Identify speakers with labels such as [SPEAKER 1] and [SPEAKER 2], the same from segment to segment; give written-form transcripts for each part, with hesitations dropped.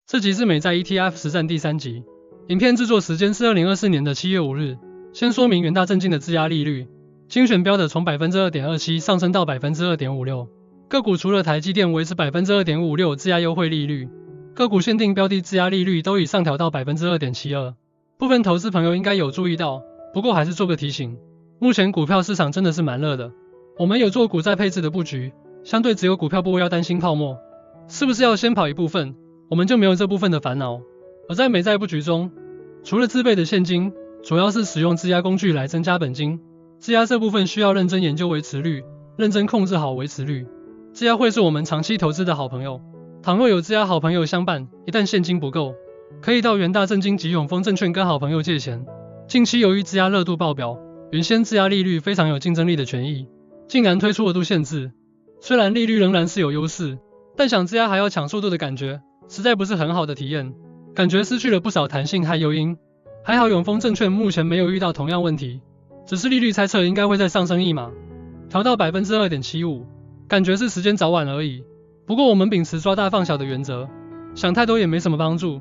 [SPEAKER 1] 这集是美债 ETF 实战第3集，影片制作时间是2024年7月5日。先说明元大证金的质押利率，精选标的从 2.27% 上升到 2.56%， 个股除了台积电维持 2.56% 质押优惠利率，个股限定标的质押利率都已上调到 2.72%。部分投资朋友应该有注意到，不过还是做个提醒，目前股票市场真的是蛮热的，我们有做股债配置的布局，相对只有股票部位要担心泡沫，是不是要先跑一部分，我们就没有这部分的烦恼。而在美债布局中，除了自备的现金，主要是使用质押工具来增加本金。质押这部分需要认真研究维持率，认真控制好维持率。质押会是我们长期投资的好朋友，倘若有质押好朋友相伴，一旦现金不够，可以到元大证金及永丰证券跟好朋友借钱。近期由于质押热度爆表，原先质押利率非常有竞争力的权益，竟然推出额度限制。虽然利率仍然是有优势，但想质押还要抢速度的感觉，实在不是很好的体验，感觉失去了不少弹性和诱因。还好永丰证券目前没有遇到同样问题，只是利率猜测应该会再上升一码，调到 2.75%， 感觉是时间早晚而已。不过我们秉持抓大放小的原则，想太多也没什么帮助，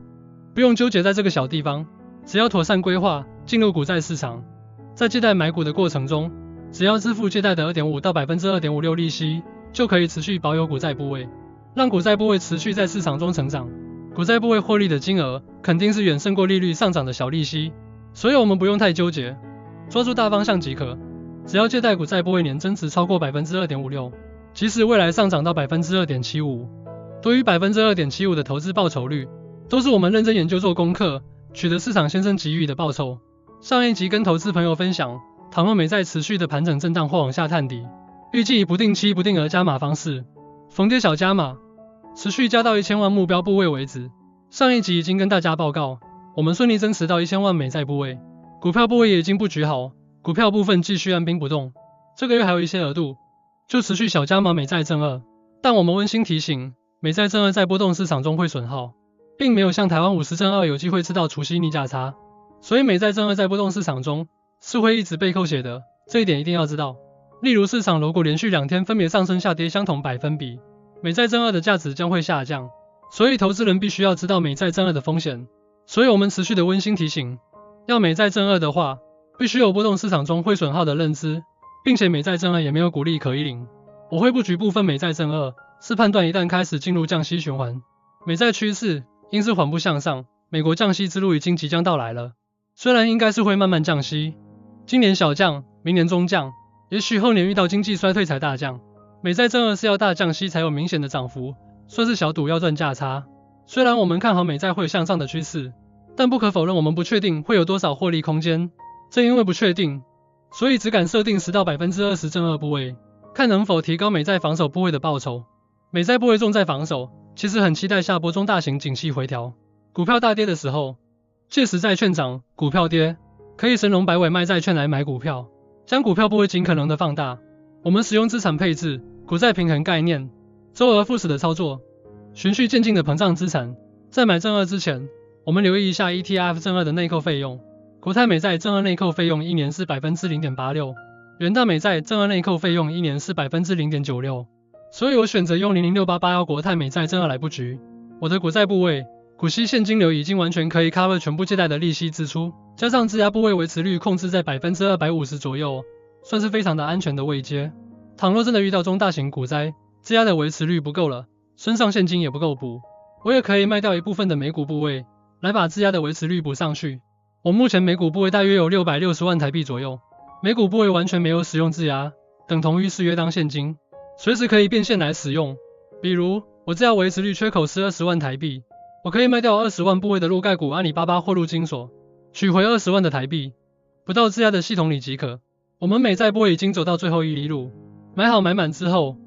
[SPEAKER 1] 不用纠结在这个小地方，只要妥善规划进入股债市场，在借贷买股的过程中，只要支付借贷的 2.5 到 2.56% 利息，就可以持续保有股债部位，让股债部位持续在市场中成长。股债部位获利的金额肯定是远胜过利率上涨的小利息，所以我们不用太纠结，抓住大方向即可。只要借贷股债部位年增值超过 2.56%， 即使未来上涨到 2.75%， 对于 2.75% 的投资报酬率，都是我们认真研究做功课，取得市场先生给予的报酬。上一集跟投资朋友分享，倘若美债持续的盘整震荡或往下探底，预计以不定期不定额加码方式，逢跌小加码，持续加到1000万目标部位为止。上一集已经跟大家报告，我们顺利增持到1000万美债部位，股票部位也已经布局好，股票部分继续按兵不动。这个月还有一些额度，就持续小加码美债正二。但我们温馨提醒，美债正二在波动市场中会损耗，并没有像台湾50正二有机会吃到除息逆价差，所以美债正二在波动市场中是会一直被扣血的，这一点一定要知道。例如市场如果连续2天分别上升下跌相同百分比，美债正二的价值将会下降，所以投资人必须要知道美债正二的风险。所以我们持续的温馨提醒，要美债正二的话，必须有波动市场中会损耗的认知，并且美债正二也没有股利可以领。我会布局部分美债正二，是判断一旦开始进入降息循环，美债趋势应是缓步向上，美国降息之路已经即将到来了。虽然应该是会慢慢降息，今年小降，明年中降，也许后年遇到经济衰退才大降。美债正二是要大降息才有明显的涨幅，算是小赌要赚价差。虽然我们看好美债会有向上的趋势，但不可否认我们不确定会有多少获利空间。正因为不确定，所以只敢设定10到 20% 正二部位，看能否提高美债防守部位的报酬。美债部位重在防守，其实很期待下波中大型景气回调，股票大跌的时候，届时债券涨，股票跌，可以神龙摆尾卖债券来买股票，将股票部位尽可能的放大。我们使用资产配置、股债平衡概念，周而复始的操作，循序渐进的膨胀资产。在买正二之前，我们留意一下 ETF 正二的内扣费用。国泰美债正二内扣费用1年是 0.86%， 元大美债正二内扣费用1年是 0.96%， 所以我选择用00688国泰美债正二来布局。我的股债部位股息现金流已经完全可以 cover 全部借贷的利息支出，加上质押部位维持率控制在 250% 左右，算是非常的安全的位阶。倘若真的遇到中大型股灾，质押的维持率不够了，身上现金也不够补，我也可以卖掉一部分的美股部位，来把质押的维持率补上去。我目前美股部位大约有660万台币左右，美股部位完全没有使用质押，等同于视约当现金，随时可以变现来使用。比如我质押维持率缺口是20万台币，我可以卖掉20万部位的陆概股阿里巴巴或陆金所，取回20万的台币，不到质押的系统里即可。我们美债部位已经走到最后一里路，买好买满之后，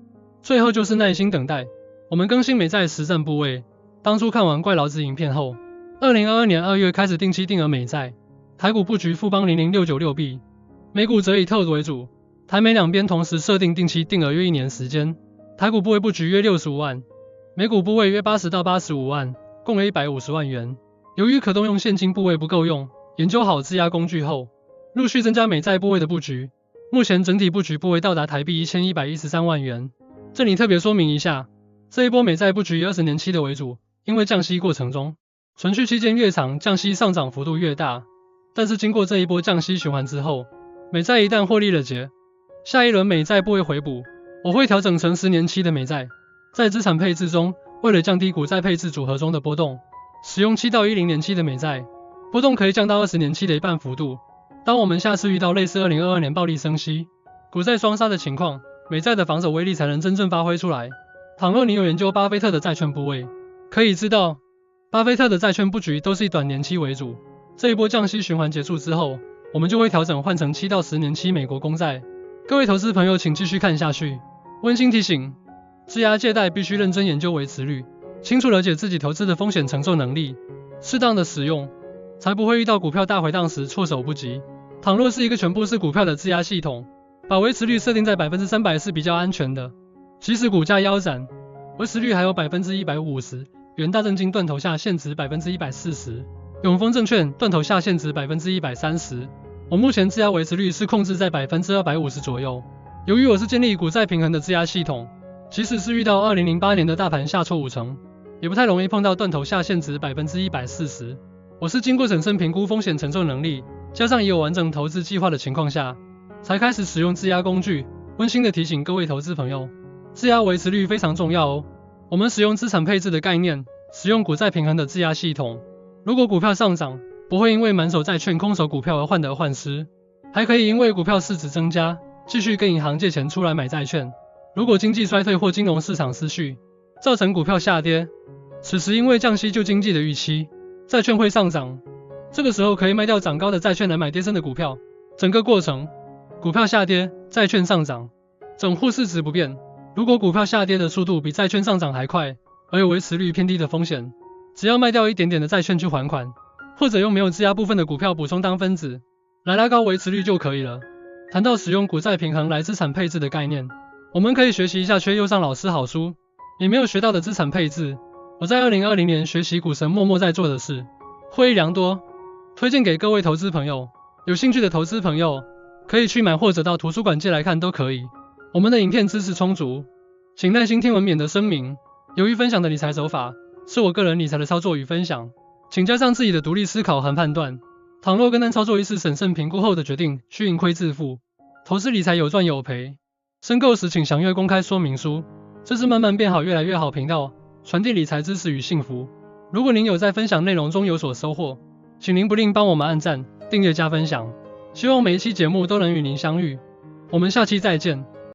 [SPEAKER 1] 最后就是耐心等待。我们更新美债实战部位，当初看完怪老子影片后，2022年2月开始定期定额美债，台股布局富邦00696B， 美股则以特为主，台美两边同时设定定期定额约1年时间，台股部位布局约65万，美股部位约80到85万，共约150万元。由于可动用现金部位不够用，研究好质押工具后，陆续增加美债部位的布局，目前整体布局部位到达台币1113万元。这里特别说明一下，这一波美债布局以20年期的为主，因为降息过程中，存续期间越长，降息上涨幅度越大。但是经过这一波降息循环之后，美债一旦获利了结，下一轮美债部位回补，我会调整成10年期的美债。在资产配置中，为了降低股债配置组合中的波动，使用7到10年期的美债，波动可以降到20年期的一半幅度。当我们下次遇到类似2022年暴力升息、股债双杀的情况，美债的防守威力才能真正发挥出来。倘若你有研究巴菲特的债券部位，可以知道，巴菲特的债券布局都是以短年期为主。这一波降息循环结束之后，我们就会调整换成7到10年期美国公债。各位投资朋友请继续看下去。温馨提醒，质押借贷必须认真研究维持率，清楚了解自己投资的风险承受能力，适当的使用，才不会遇到股票大回荡时措手不及。倘若是一个全部是股票的质押系统，把维持率设定在 300% 是比较安全的。即使股价腰斩，维持率还有 150%， 元大证金断头下限值 140%， 永丰证券断头下限值 130%。我目前质押维持率是控制在 250% 左右。由于我是建立股债平衡的质押系统，即使是遇到2008年的大盘下挫5成，也不太容易碰到断头下限值 140%。我是经过审慎评估风险承受能力，加上已有完整投资计划的情况下，才开始使用质押工具。温馨的提醒各位投资朋友，质押维持率非常重要哦。我们使用资产配置的概念，使用股债平衡的质押系统。如果股票上涨，不会因为满手债券空手股票而患得患失，还可以因为股票市值增加，继续跟银行借钱出来买债券。如果经济衰退或金融市场失序，造成股票下跌，此时因为降息救经济的预期，债券会上涨，这个时候可以卖掉涨高的债券来买跌升的股票。整个过程，股票下跌，债券上涨，整户市值不变。如果股票下跌的速度比债券上涨还快，而有维持率偏低的风险，只要卖掉一点点的债券去还款，或者用没有质押部分的股票补充当分子，来拉高维持率就可以了。谈到使用股债平衡来资产配置的概念，我们可以学习一下缺右上老师好书，你没有学到的资产配置，我在2020年学习股神默默在做的事，获益良多，推荐给各位投资朋友。有兴趣的投资朋友可以去买或者到图书馆借来看都可以。我们的影片知识充足，请耐心听文免得声明。由于分享的理财手法是我个人理财的操作与分享，请加上自己的独立思考和判断。倘若跟单操作，一是审慎评估后的决定，需盈亏自负。投资理财有赚有赔，申购时请详阅公开说明书。这是慢慢变好越来越好频道，传递理财知识与幸福。如果您有在分享内容中有所收获，请您不吝帮我们按赞、订阅加分享。希望每一期节目都能与您相遇。我们下期再见。